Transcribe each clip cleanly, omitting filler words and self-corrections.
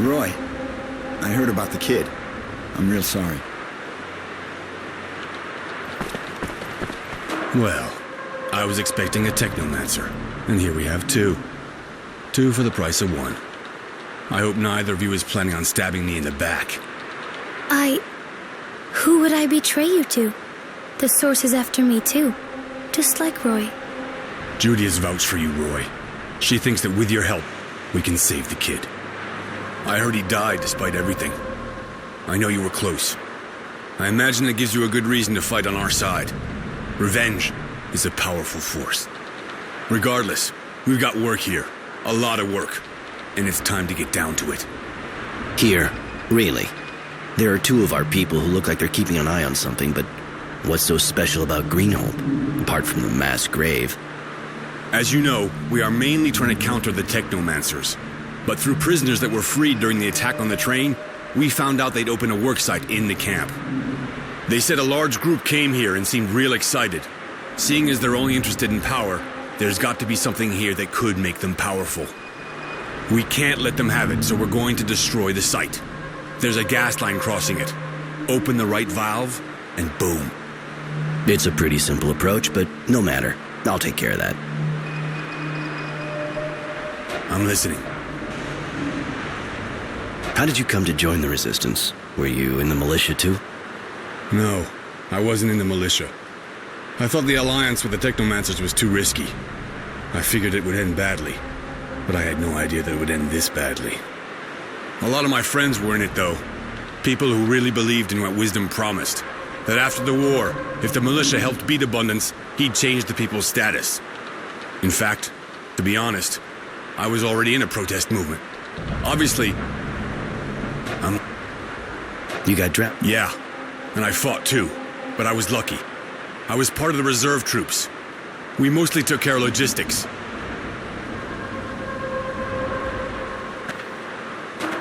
Roy, I heard about the kid. I'm real sorry. Well, I was expecting a technomancer, and here we have two. Two for the price of one. I hope neither of you is planning on stabbing me in the back. Who would I betray you to? The source is after me too, just like Roy. Judy has vouched for you, Roy. She thinks that with your help, we can save the kid. I heard he died despite everything. I know you were close. I imagine it gives you a good reason to fight on our side. Revenge is a powerful force. Regardless, we've got work here. A lot of work. And it's time to get down to it. Here, really. There are two of our people who look like they're keeping an eye on something, but what's so special about Greenhope, apart from the mass grave? As you know, we are mainly trying to counter the technomancers. But through prisoners that were freed during the attack on the train, we found out they'd opened a worksite in the camp. They said a large group came here and seemed real excited. Seeing as they're only interested in power, there's got to be something here that could make them powerful. We can't let them have it, so we're going to destroy the site. There's a gas line crossing it. Open the right valve, and boom. It's a pretty simple approach, but no matter. I'll take care of that. I'm listening. How did you come to join the Resistance? Were you in the militia too? No, I wasn't in the militia. I thought the alliance with the technomancers was too risky. I figured it would end badly, but I had no idea that it would end this badly. A lot of my friends were in it, though. People who really believed in what wisdom promised. That after the war, if the militia helped beat Abundance, he'd change the people's status. In fact, to be honest, I was already in a protest movement. Obviously, You got drafted? Yeah, and I fought too, but I was lucky. I was part of the reserve troops. We mostly took care of logistics.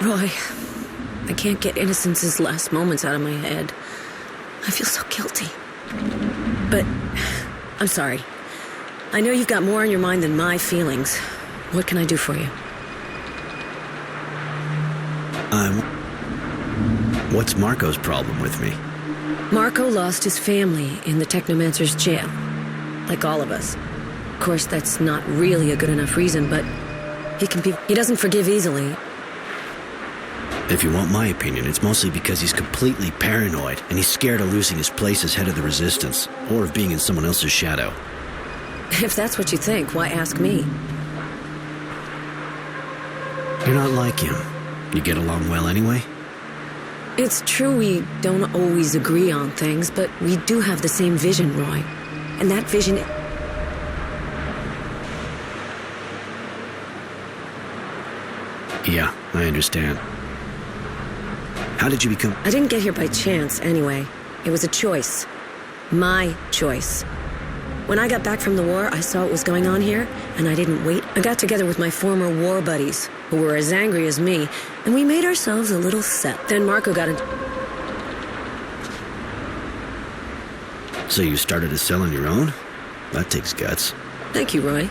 Roy, I can't get Innocence's last moments out of my head. I feel so guilty. But I'm sorry. I know you've got more on your mind than my feelings. What can I do for you? What's Marco's problem with me? Marco lost his family in the Technomancer's jail. Like all of us. Of course, that's not really a good enough reason, but he doesn't forgive easily. If you want my opinion, it's mostly because he's completely paranoid and he's scared of losing his place as head of the Resistance, or of being in someone else's shadow. If that's what you think, why ask me? You're not like him. You get along well anyway? It's true we don't always agree on things, but we do have the same vision, Roy. And that vision... Yeah, I understand. How did you become... I didn't get here by chance, anyway. It was a choice. My choice. When I got back from the war, I saw what was going on here, and I didn't wait. I got together with my former war buddies, who were as angry as me, and we made ourselves a little set. Then Marco got into... So you started a cell on your own? That takes guts. Thank you, Roy.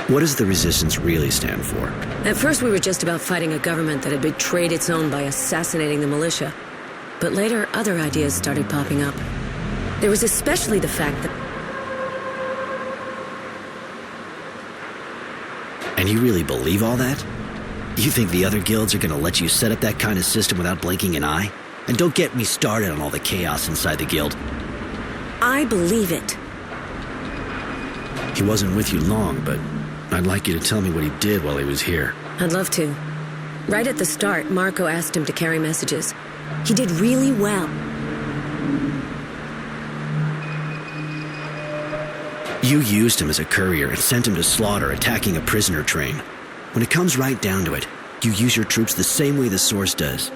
What does the Resistance really stand for? At first we were just about fighting a government that had betrayed its own by assassinating the militia. But later, other ideas started popping up. There was especially the fact that... And you really believe all that? You think the other guilds are gonna let you set up that kind of system without blinking an eye? And don't get me started on all the chaos inside the guild. I believe it. He wasn't with you long, but I'd like you to tell me what he did while he was here. I'd love to. Right at the start, Marco asked him to carry messages. He did really well. You used him as a courier and sent him to slaughter, attacking a prisoner train. When it comes right down to it, you use your troops the same way the Source does.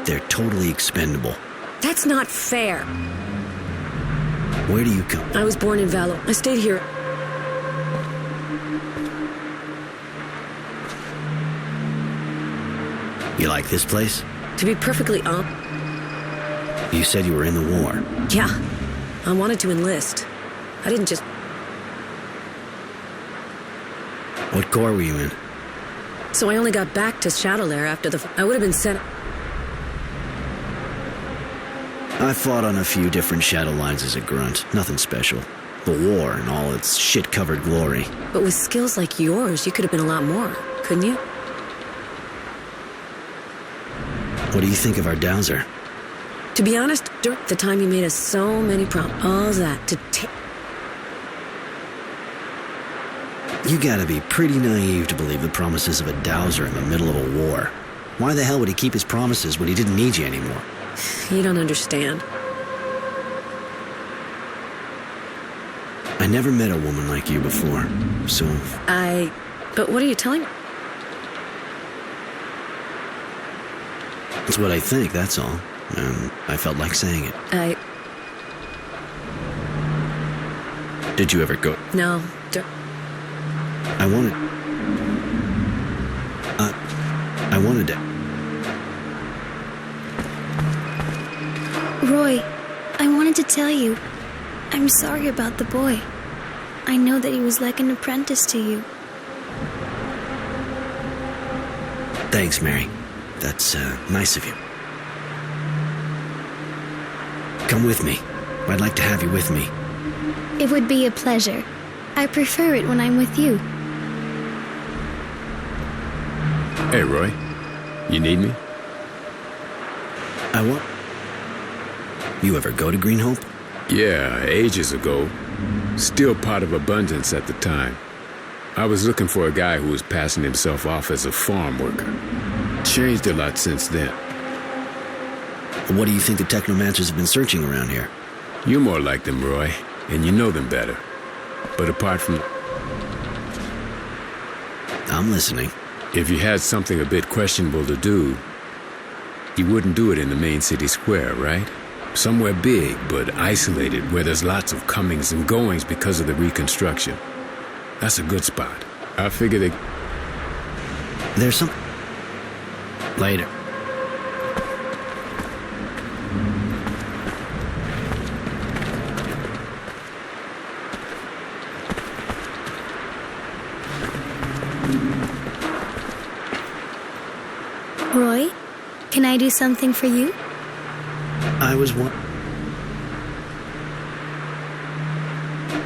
They're totally expendable. That's not fair. Where do you come? I was born in Valo. I stayed here. You like this place? To be perfectly honest... You said you were in the war. Yeah. I wanted to enlist. I didn't just... What corps were you in? So I only got back to Shadowlair after I would have been sent... I fought on a few different shadow lines as a grunt. Nothing special. The war and all its shit-covered glory. But with skills like yours, you could have been a lot more, couldn't you? What do you think of our dowser? To be honest, during the time you made us so many all that to take... You gotta be pretty naive to believe the promises of a dowser in the middle of a war. Why the hell would he keep his promises when he didn't need you anymore? You don't understand. I never met a woman like you before, so... But what are you telling me? It's what I think, that's all. And I felt like saying it. Did you ever go... No. I wanted to... Roy, I wanted to tell you, I'm sorry about the boy. I know that he was like an apprentice to you. Thanks, Mary. That's, nice of you. Come with me. I'd like to have you with me. It would be a pleasure. I prefer it when I'm with you. Hey, Roy. You need me? You ever go to Green Hope? Yeah, ages ago. Still part of Abundance at the time. I was looking for a guy who was passing himself off as a farm worker. Changed a lot since then. What do you think the technomancers have been searching around here? You're more like them, Roy, and you know them better. But apart from... I'm listening. If you had something a bit questionable to do, you wouldn't do it in the main city square, right? Somewhere big, but isolated, where there's lots of comings and goings because of the reconstruction. That's a good spot. I figure they... There's some... Later. Roy, can I do something for you?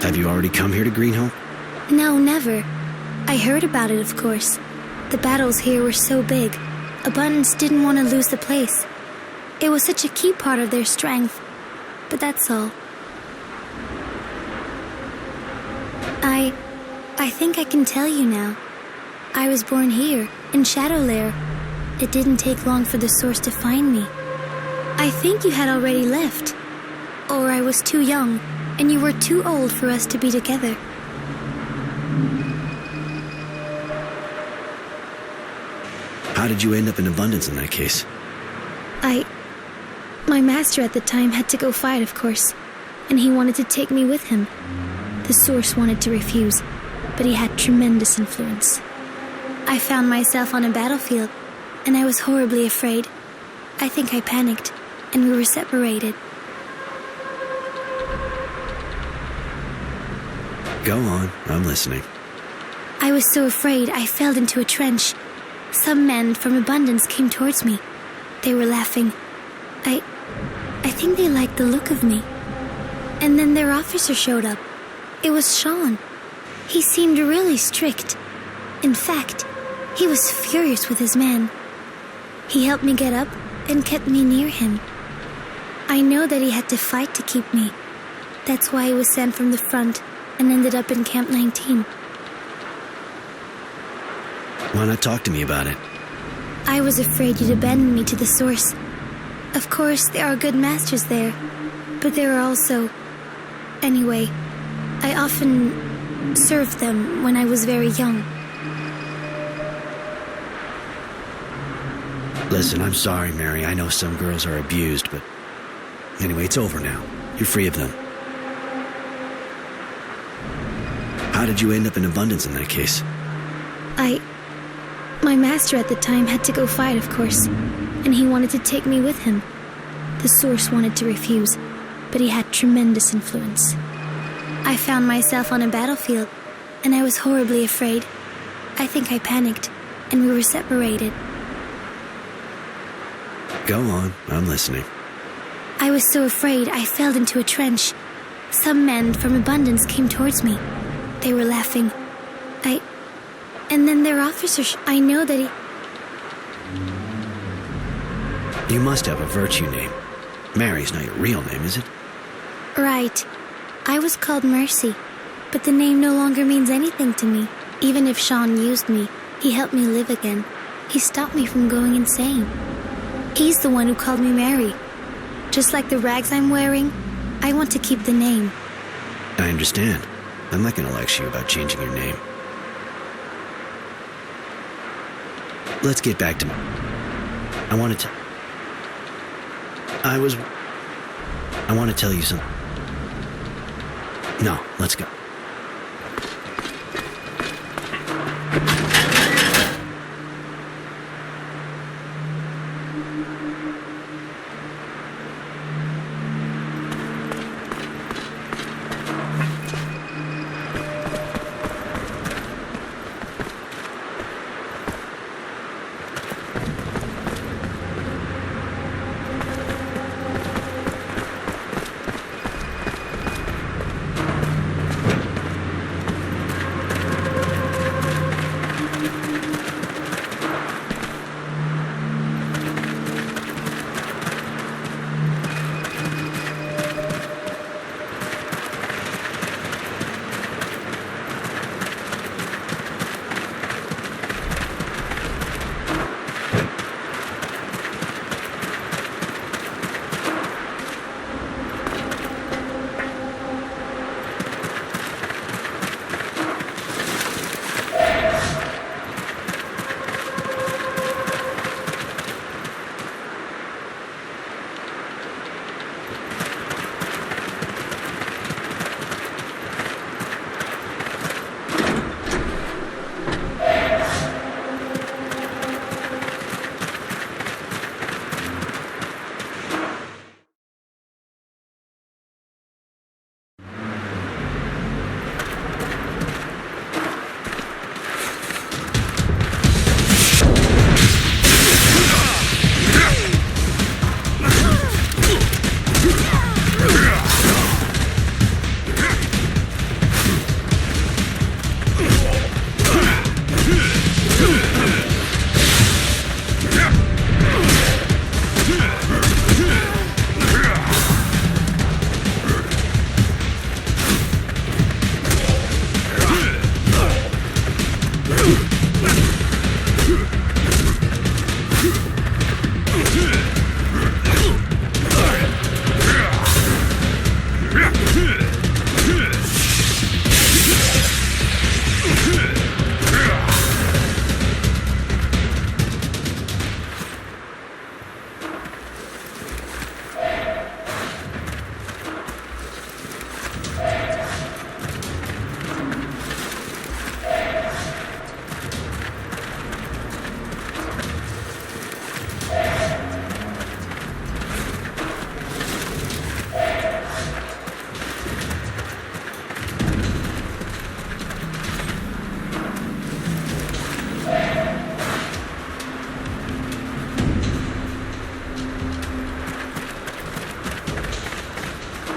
Have you already come here to Green Hope? No, never. I heard about it, of course. The battles here were so big. Abundance didn't want to lose the place. It was such a key part of their strength. But that's all. I think I can tell you now. I was born here, in Shadowlair. It didn't take long for the source to find me. I think you had already left. Or I was too young, and you were too old for us to be together. How did you end up in Abundance in that case? My master at the time had to go fight, of course, and he wanted to take me with him. The source wanted to refuse, but he had tremendous influence. I found myself on a battlefield, and I was horribly afraid. I think I panicked, and we were separated. Go on, I'm listening. I was so afraid I fell into a trench. Some men from Abundance came towards me. They were laughing. I think they liked the look of me. And then their officer showed up. It was Sean. He seemed really strict. In fact, he was furious with his men. He helped me get up and kept me near him. I know that he had to fight to keep me. That's why he was sent from the front and ended up in Camp 19. Why not talk to me about it? I was afraid you'd abandon me to the source. Of course, there are good masters there, but there are also... Anyway, I often served them when I was very young. Listen, I'm sorry, Mary. I know some girls are abused, but... Anyway, it's over now. You're free of them. How did you end up in Abundance in that case? My master at the time had to go fight, of course, and he wanted to take me with him. The source wanted to refuse, but he had tremendous influence. I found myself on a battlefield, and I was horribly afraid. I think I panicked, and we were separated. Go on, I'm listening. I was so afraid I fell into a trench. Some men from Abundance came towards me. They were laughing. And then their officer, I know that he... You must have a virtue name. Mary's not your real name, is it? Right. I was called Mercy, but the name no longer means anything to me. Even if Sean used me, he helped me live again. He stopped me from going insane. He's the one who called me Mary. Just like the rags I'm wearing, I want to keep the name. I understand. I'm not going to lecture you about changing your name. Let's get back to... I want to tell you something. No, let's go.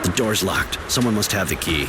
The door's locked. Someone must have the key.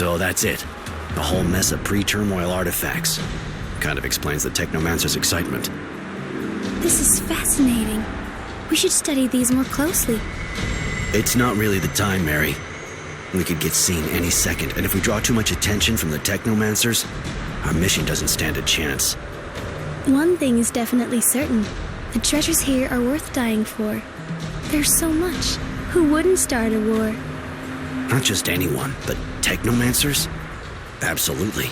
So that's it. A whole mess of pre-turmoil artifacts. Kind of explains the Technomancer's excitement. This is fascinating. We should study these more closely. It's not really the time, Mary. We could get seen any second, and if we draw too much attention from the Technomancers, our mission doesn't stand a chance. One thing is definitely certain. The treasures here are worth dying for. There's so much. Who wouldn't start a war? Not just anyone, but Technomancers? Absolutely.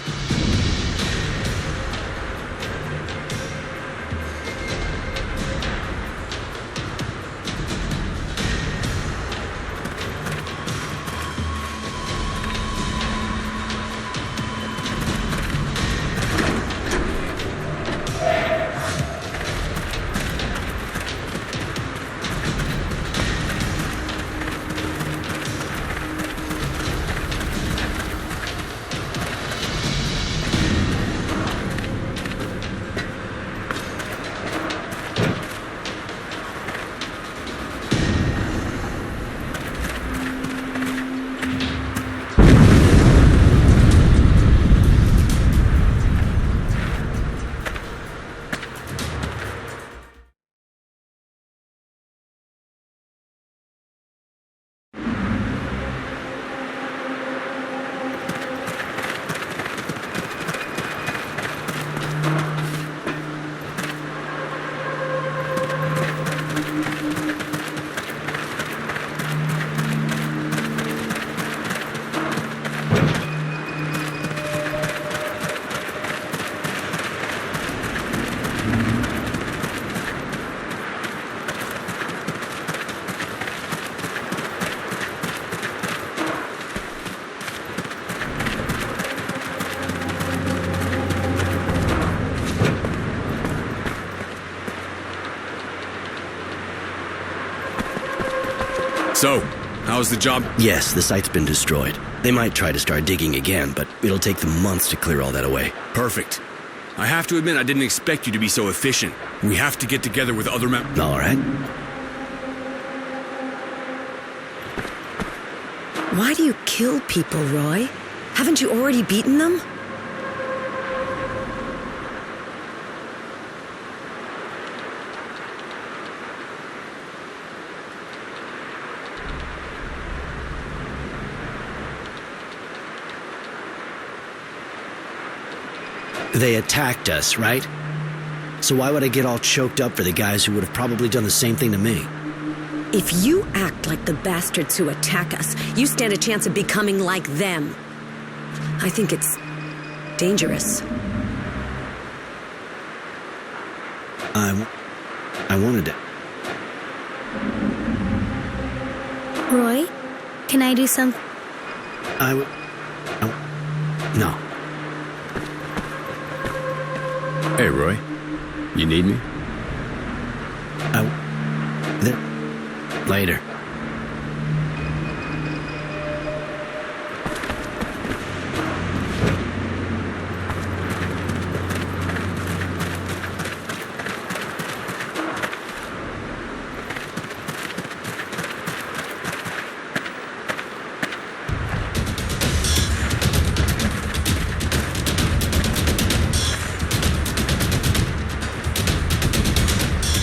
So, how's the job? Yes, the site's been destroyed. They might try to start digging again, but it'll take them months to clear all that away. Perfect. I have to admit, I didn't expect you to be so efficient. We have to get together with other All right. Why do you kill people, Roy? Haven't you already beaten them? They attacked us, right? So why would I get all choked up for the guys who would have probably done the same thing to me? If you act like the bastards who attack us, you stand a chance of becoming like them. I think it's dangerous. I wanted to... Roy, can I do something? No. Hey, Roy. You need me? Later.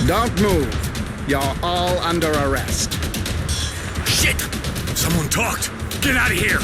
Don't move. You're all under arrest. Shit! Someone talked! Get out of here!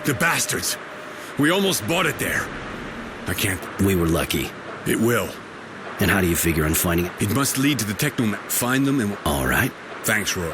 The bastards! We almost bought it there. I can't... We were lucky. It will. And how do you figure on finding it? It must lead to the technoman. Find them and we'll... All right. Thanks, Roy.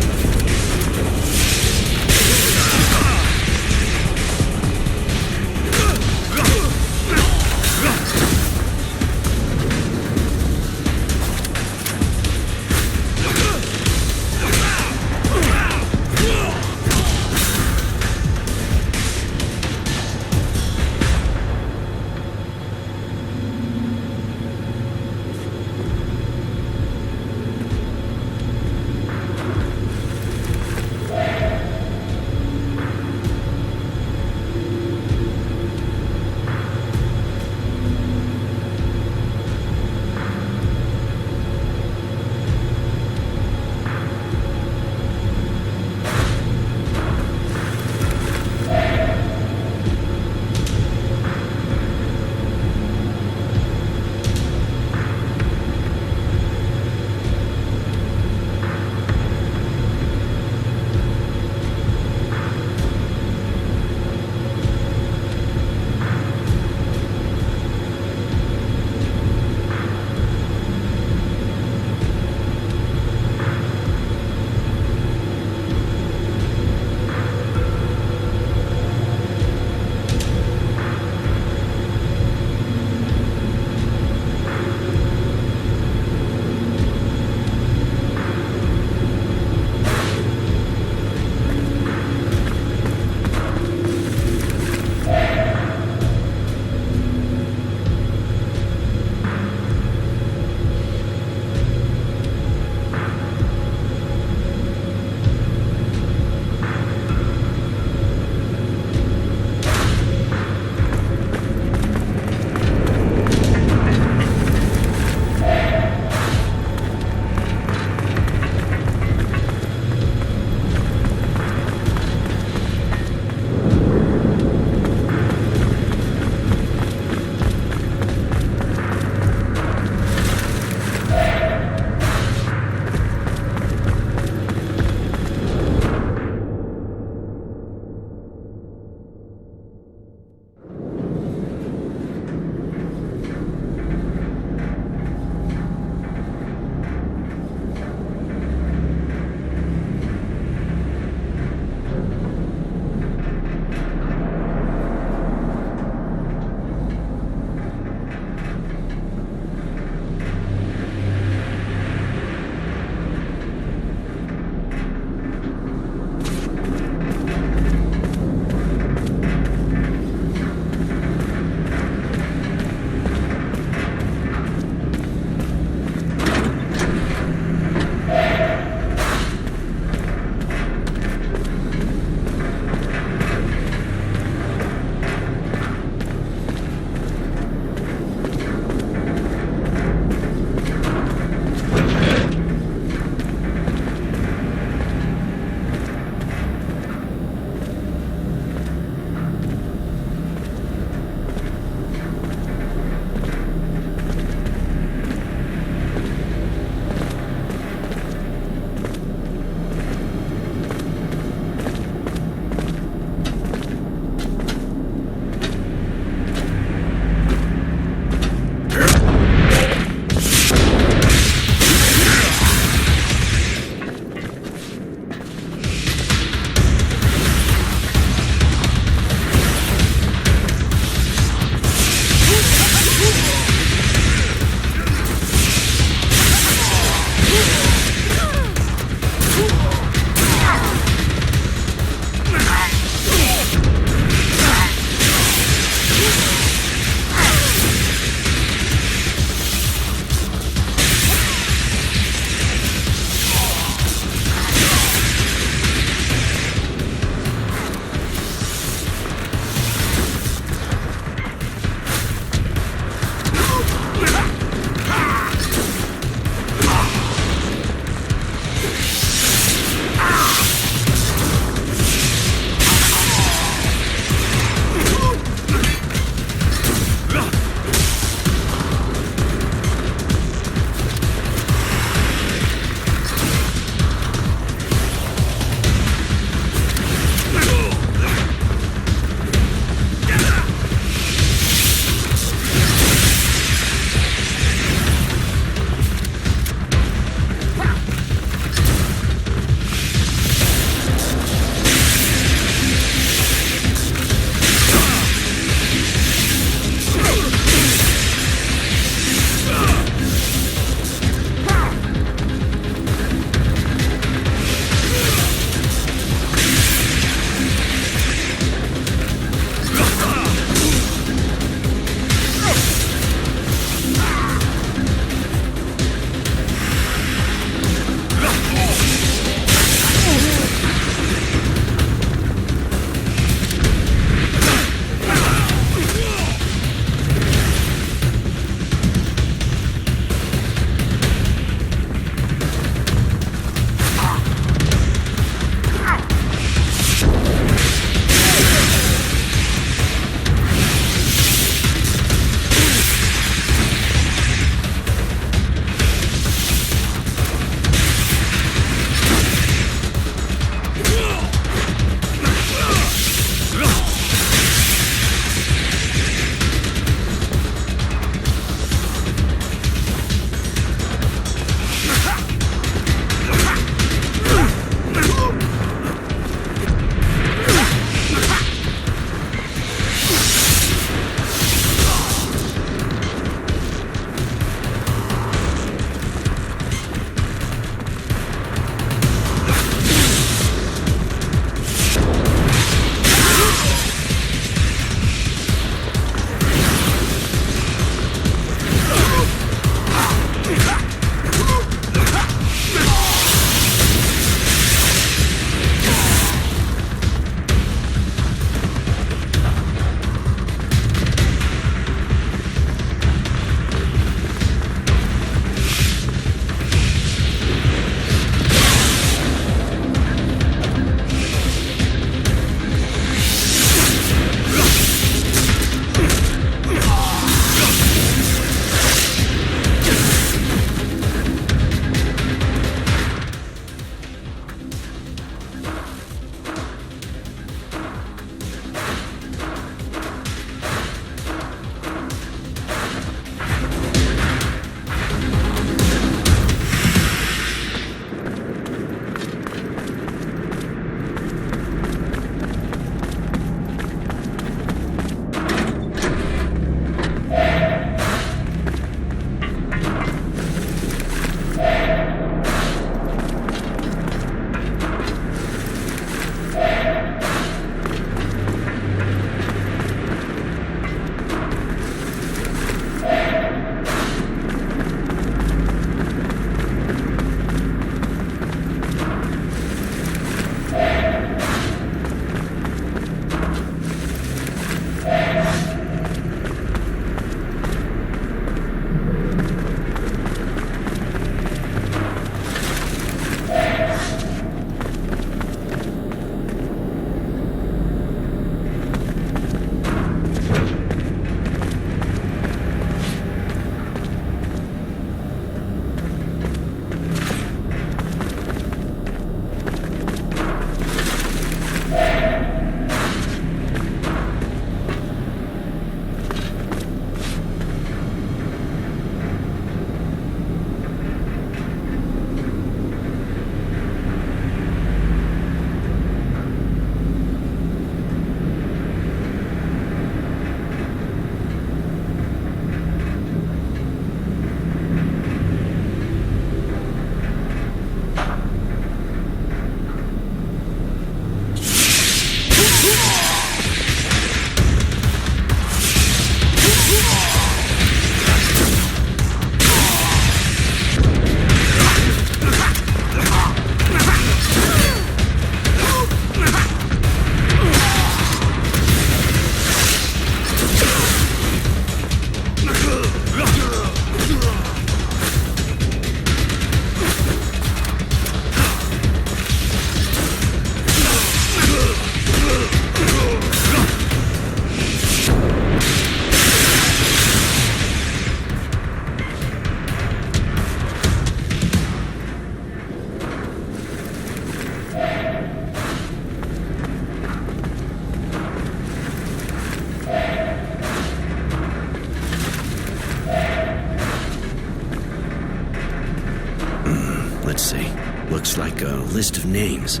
a list of names.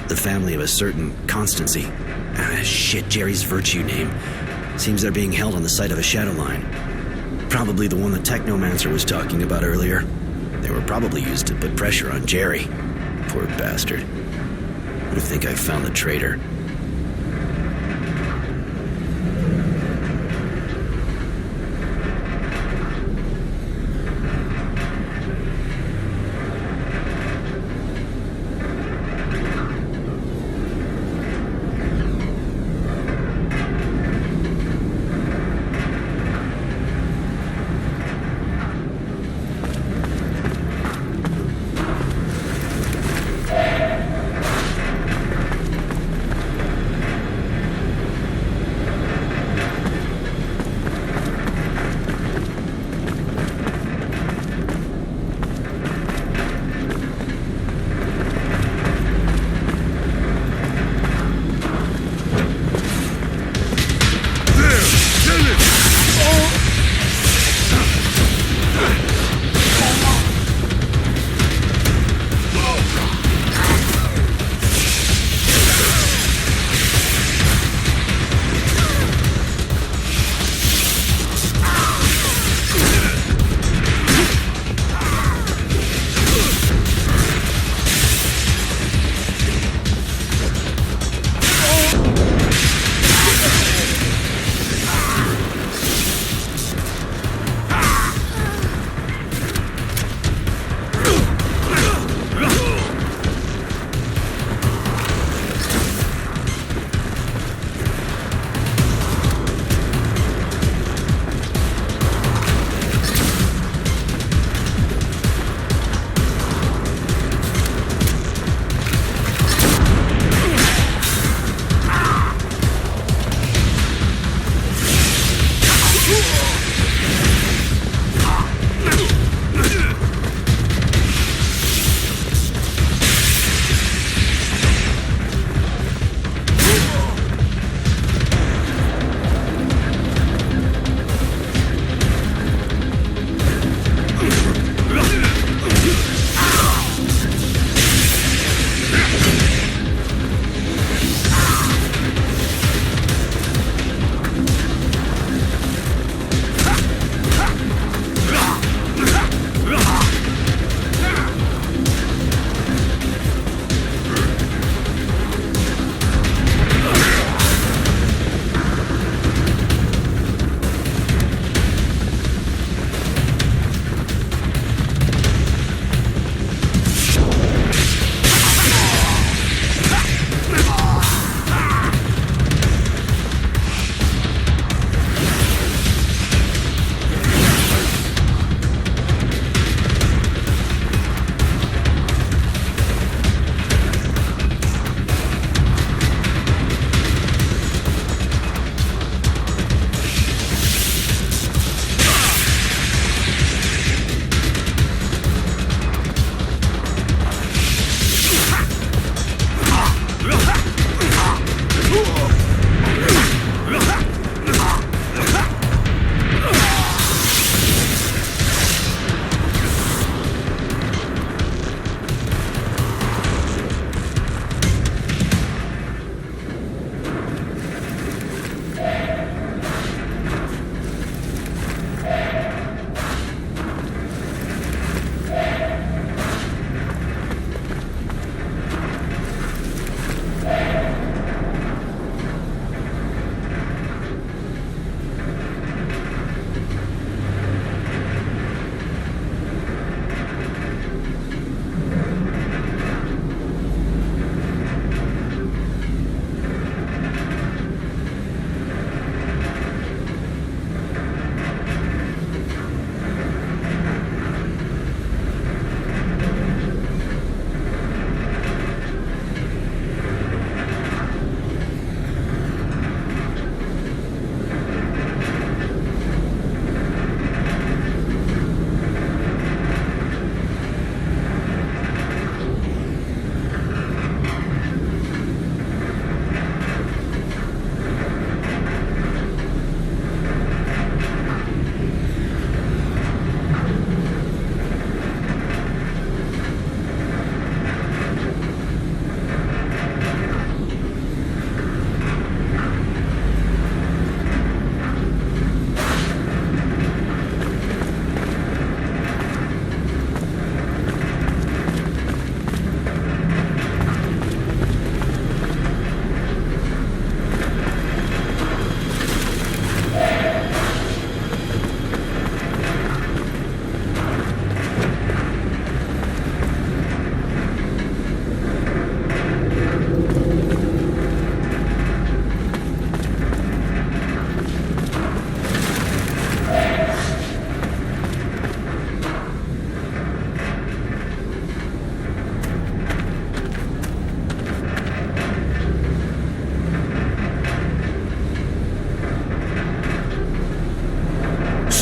The family of a certain Constancy. Shit, Jerry's virtue name. Seems they're being held on the site of a shadow line. Probably the one the Technomancer was talking about earlier. They were probably used to put pressure on Jerry. Poor bastard. I think I've found the traitor.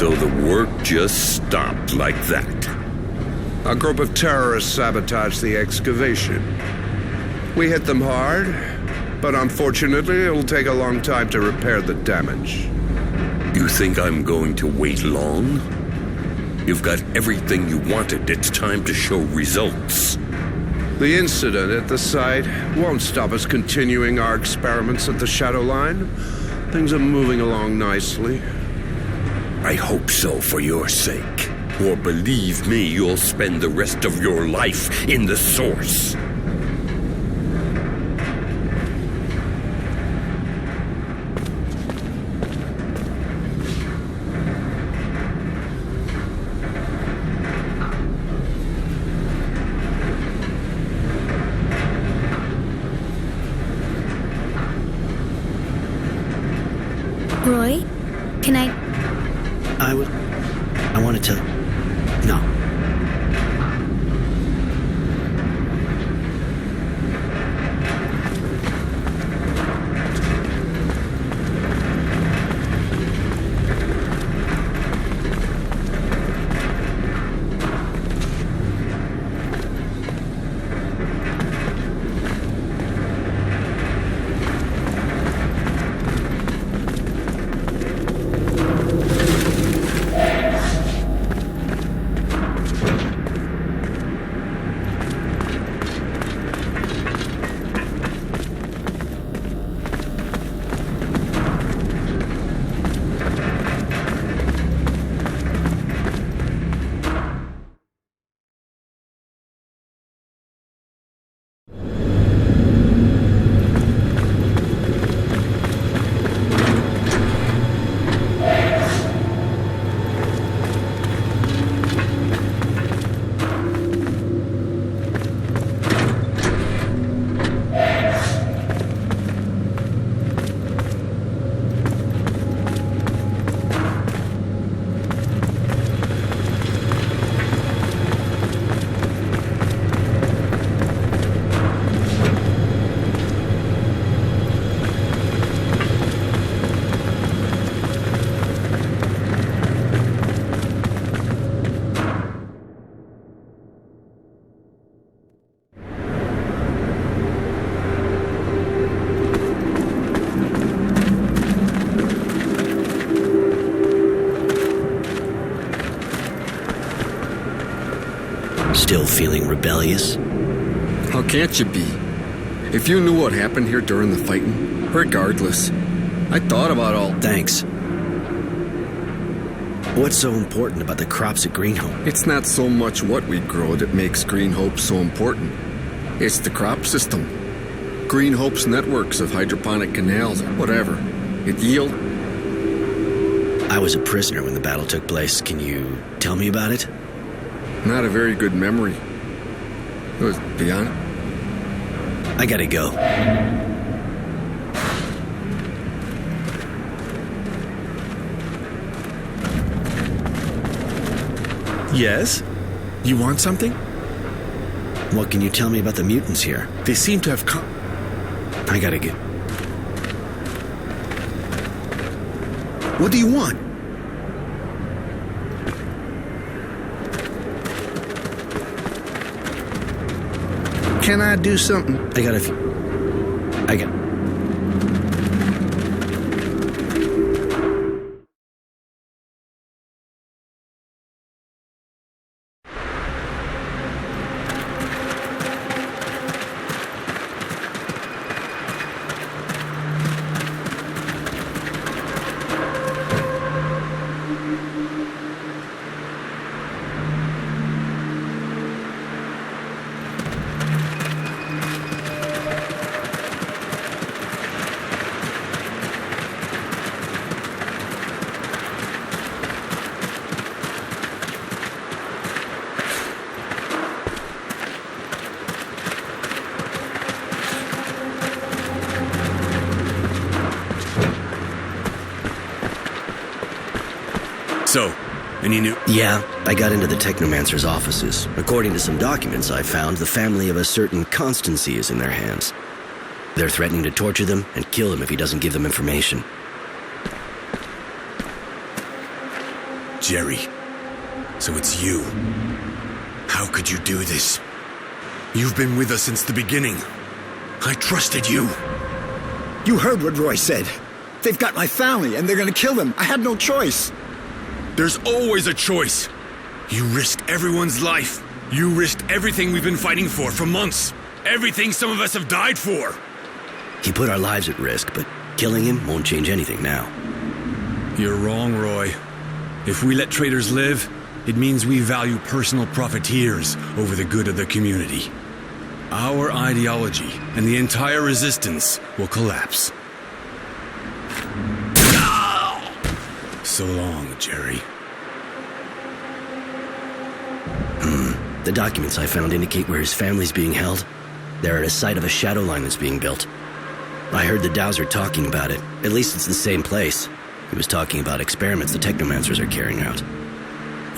So the work just stopped like that. A group of terrorists sabotaged the excavation. We hit them hard, but unfortunately it'll take a long time to repair the damage. You think I'm going to wait long? You've got everything you wanted. It's time to show results. The incident at the site won't stop us continuing our experiments at the Shadow Line. Things are moving along nicely. I hope so for your sake. Or believe me, you'll spend the rest of your life in the source. Roy, can I... I wanted to... No. Still feeling rebellious? How can't you be? If you knew what happened here during the fighting, regardless, I thought about all... Thanks. What's so important about the crops at Green Hope? It's not so much what we grow that makes Green Hope so important. It's the crop system. Green Hope's networks of hydroponic canals or whatever. It yield... I was a prisoner when the battle took place. Can you tell me about it? Not a very good memory. It was beyond... I gotta go. Yes? You want something? What can you tell me about the mutants here? They seem to have come... I gotta go. What do you want? Can I do something? I got... So, any new... Yeah, I got into the Technomancer's offices. According to some documents I found, the family of a certain Constancy is in their hands. They're threatening to torture them and kill him if he doesn't give them information. Jerry. So it's you. How could you do this? You've been with us since the beginning. I trusted you. You heard what Roy said. They've got my family, and they're gonna kill them. I had no choice. There's always a choice. You risked everyone's life. You risked everything we've been fighting for months. Everything some of us have died for. He put our lives at risk, but killing him won't change anything now. You're wrong, Roy. If we let traitors live, it means we value personal profiteers over the good of the community. Our ideology and the entire resistance will collapse. So long, Jerry. The documents I found indicate where his family's being held. They're at a site of a shadow line that's being built. I heard the Dowser talking about it. At least it's the same place. He was talking about experiments the Technomancers are carrying out.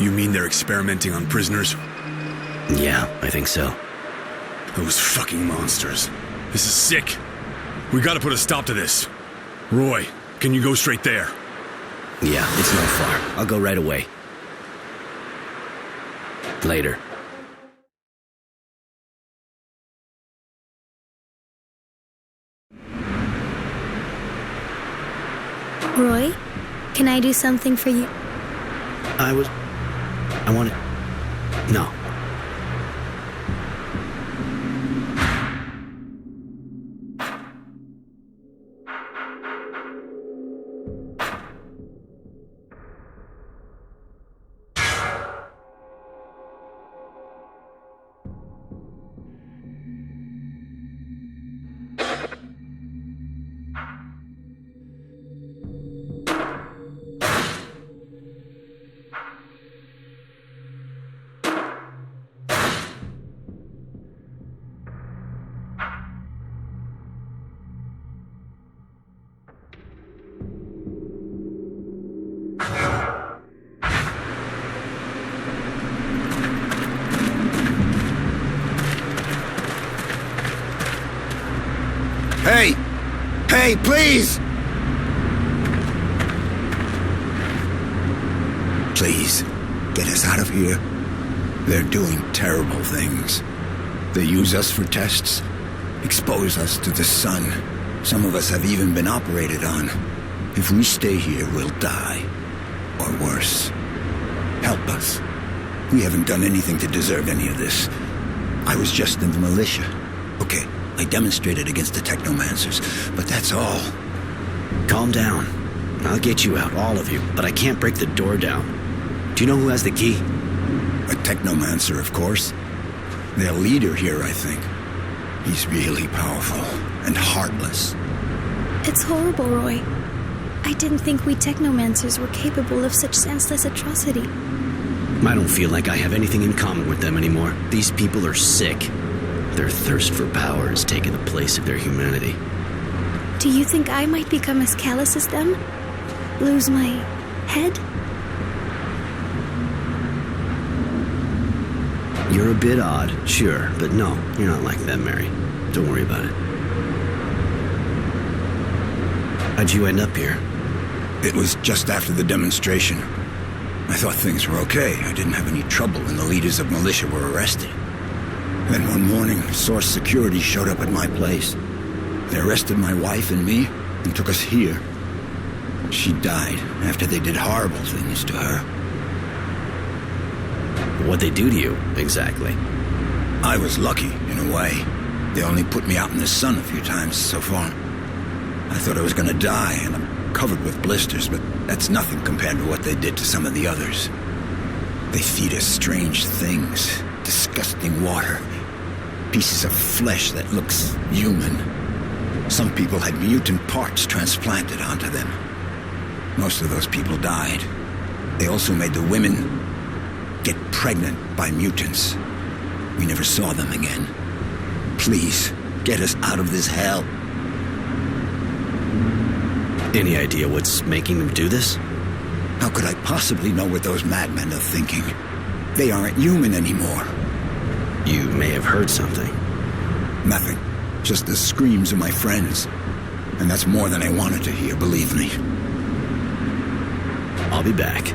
You mean they're experimenting on prisoners? Yeah, I think so. Those fucking monsters. This is sick. We gotta put a stop to this. Roy, can you go straight there? Yeah, it's not far. I'll go right away. Later. Roy, can I do something for you? I wanted... No. Hey! Hey, please! Please, get us out of here. They're doing terrible things. They use us for tests, expose us to the sun. Some of us have even been operated on. If we stay here, we'll die. Or worse. Help us. We haven't done anything to deserve any of this. I was just in the militia. Okay, I demonstrated against the Technomancers, but that's all. Calm down. I'll get you out, all of you, but I can't break the door down. Do you know who has the key? A Technomancer, of course. Their leader here, I think. He's really powerful and heartless. It's horrible, Roy. I didn't think we Technomancers were capable of such senseless atrocity. I don't feel like I have anything in common with them anymore. These people are sick. Their thirst for power has taken the place of their humanity. Do you think I might become as callous as them? Lose my head? You're a bit odd, sure, but no, you're not like them, Mary. Don't worry about it. How'd you end up here? It was just after the demonstration. I thought things were okay. I didn't have any trouble when the leaders of militia were arrested. Then one morning, Source Security showed up at my place. They arrested my wife and me and took us here. She died after they did horrible things to her. What'd they do to you, exactly? I was lucky, in a way. They only put me out in the sun a few times so far. I thought I was gonna die, and I'm covered with blisters, but that's nothing compared to what they did to some of the others. They feed us strange things, disgusting water, pieces of flesh that looks human. Some people had mutant parts transplanted onto them. Most of those people died. They also made the women get pregnant by mutants. We never saw them again. Please, get us out of this hell. Any idea what's making them do this? How could I possibly know what those madmen are thinking? They aren't human anymore. You may have heard something. Nothing. Just the screams of my friends. And that's more than I wanted to hear, believe me. I'll be back.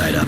tied up.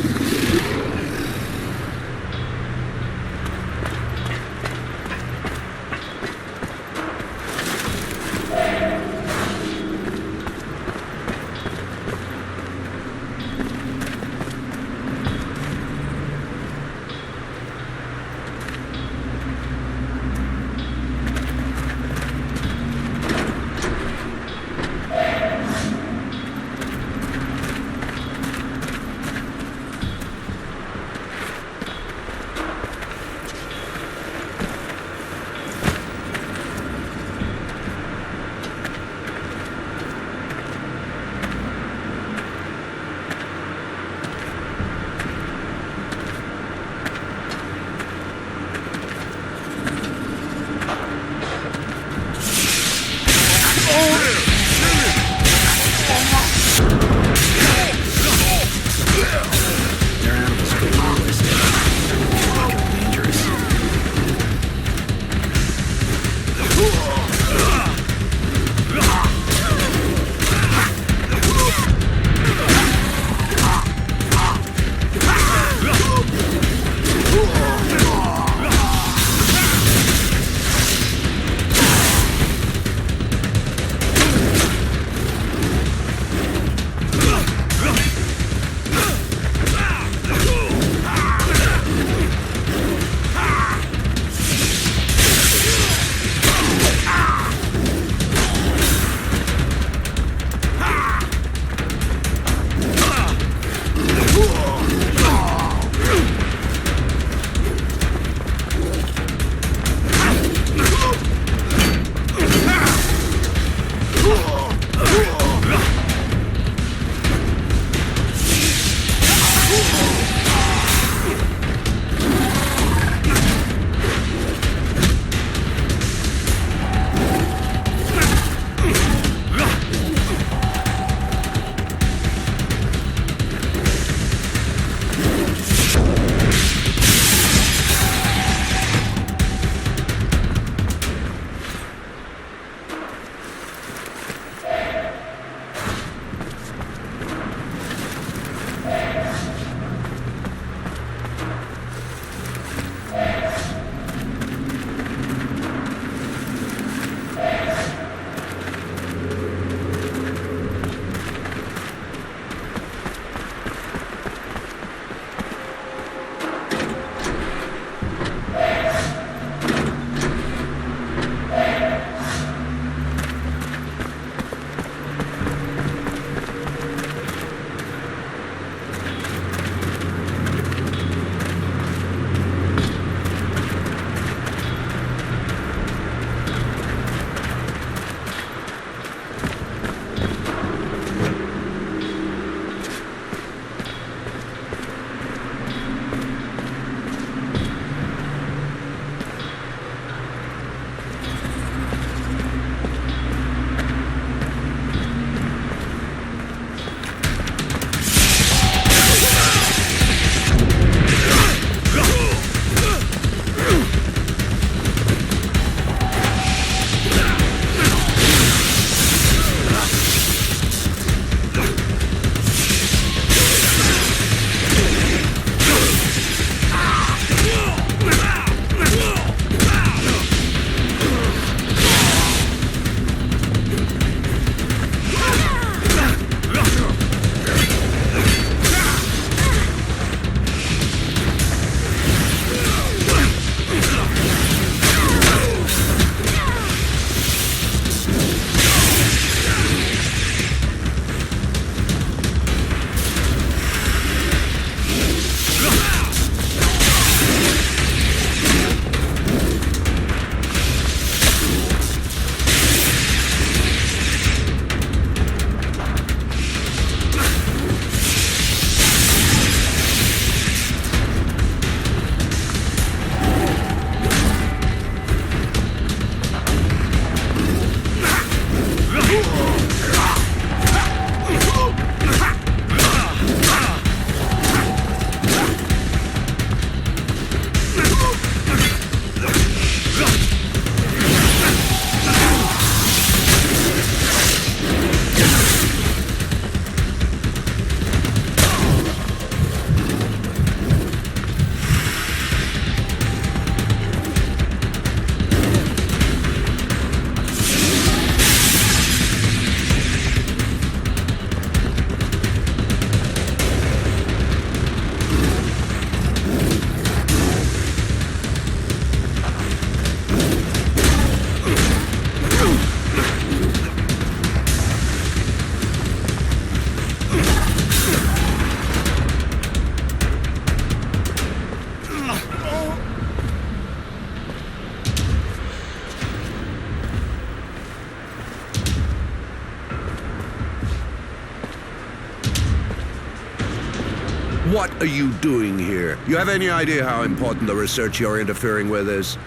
What are you doing here? You have any idea how important the research you're interfering with is?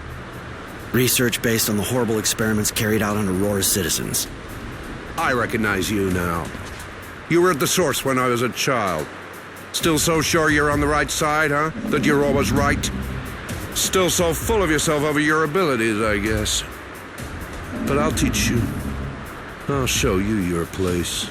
Research based on the horrible experiments carried out on Aurora's citizens. I recognize you now. You were at the source when I was a child. Still so sure you're on the right side, huh? That you're always right? Still so full of yourself over your abilities, I guess. But I'll teach you. I'll show you your place.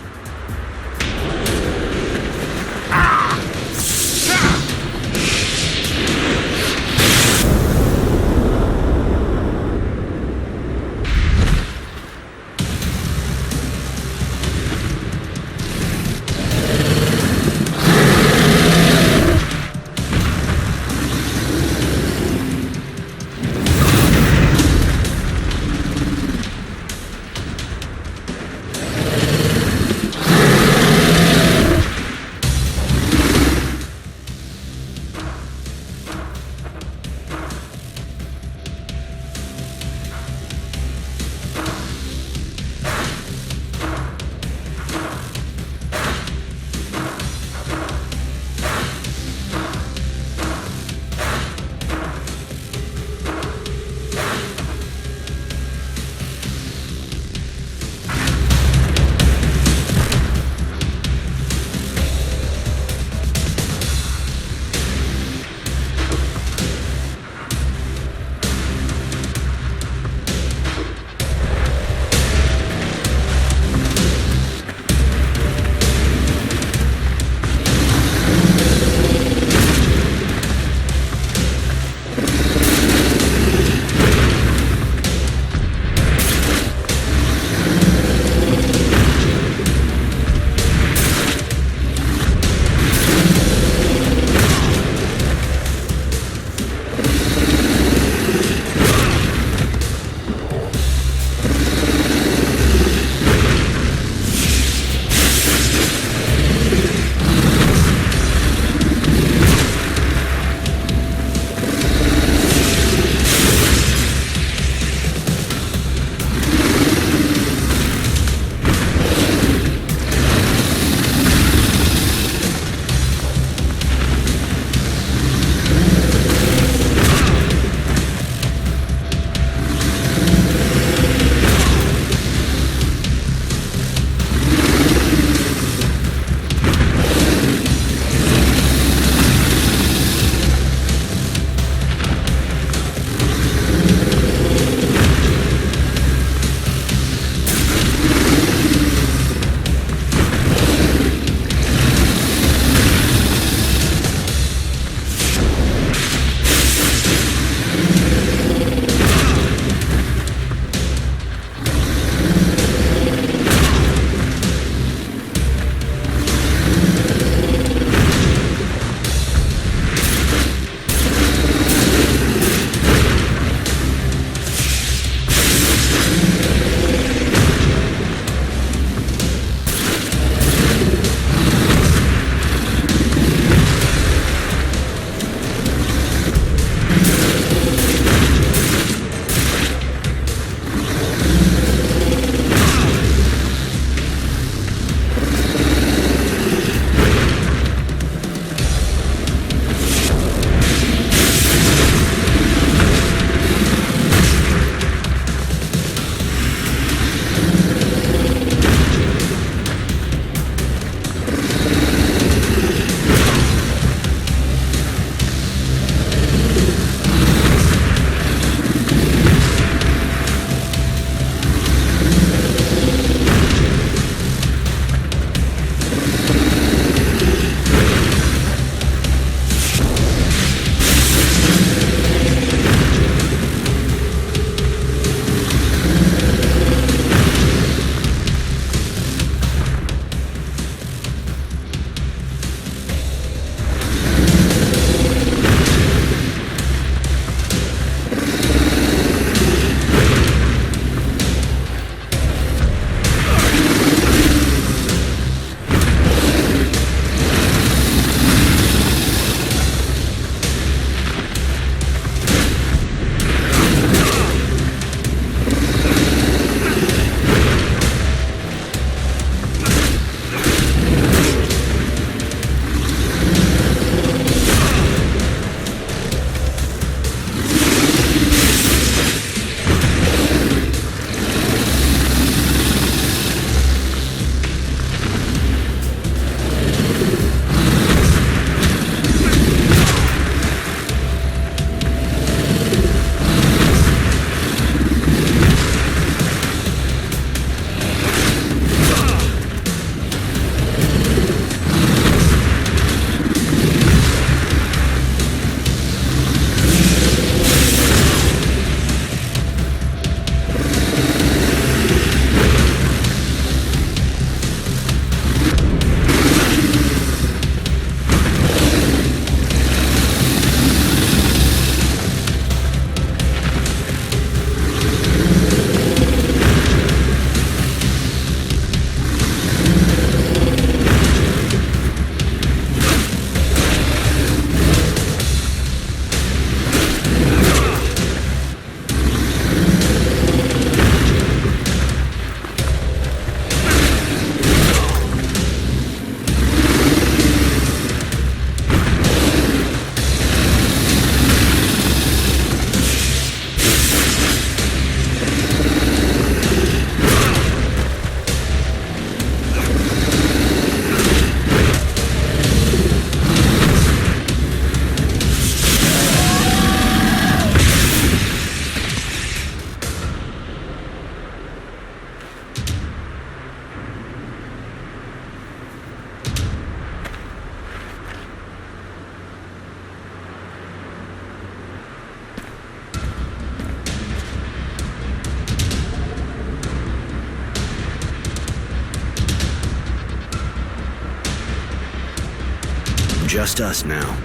Just us now.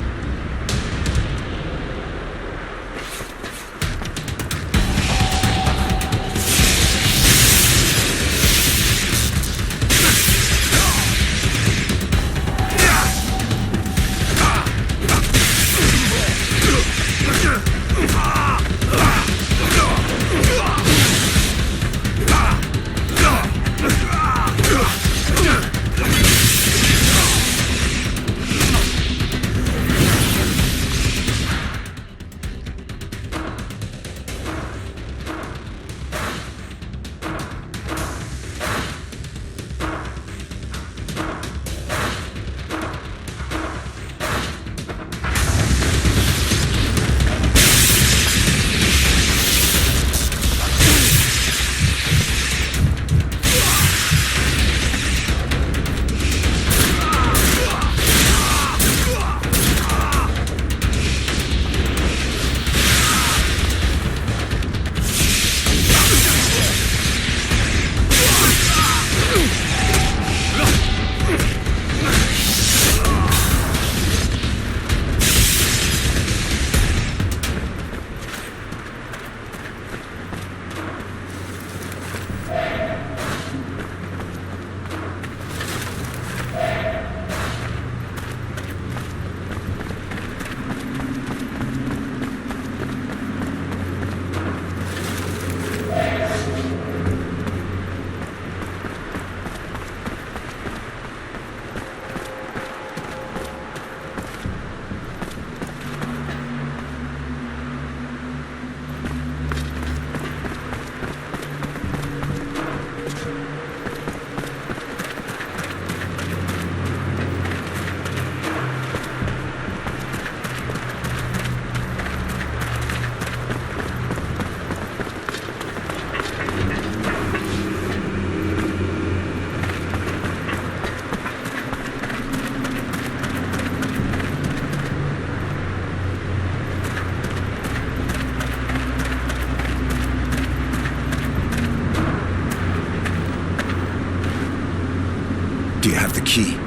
Do you have the key?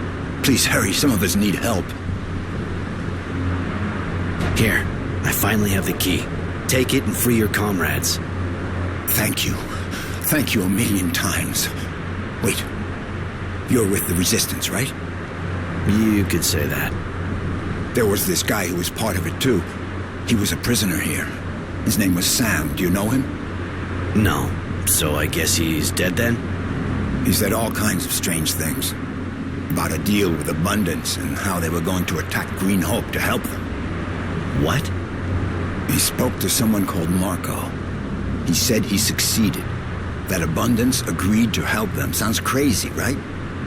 Please hurry, some of us need help. Here, I finally have the key. Take it and free your comrades. Thank you. Thank you a million times. Wait. You're with the Resistance, right? You could say that. There was this guy who was part of it, too. He was a prisoner here. His name was Sam. Do you know him? No. So I guess he's dead then? He said all kinds of strange things. About a deal with Abundance and how they were going to attack Green Hope to help them. What? He spoke to someone called Marco. He said he succeeded. That Abundance agreed to help them. Sounds crazy, right?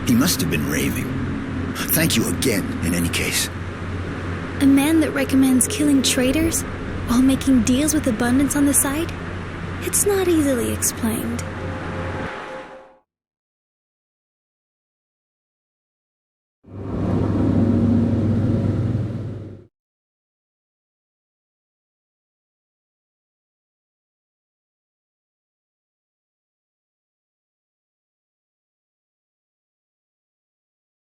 He must have been raving. Thank you again, in any case. A man that recommends killing traitors while making deals with Abundance on the side? It's not easily explained.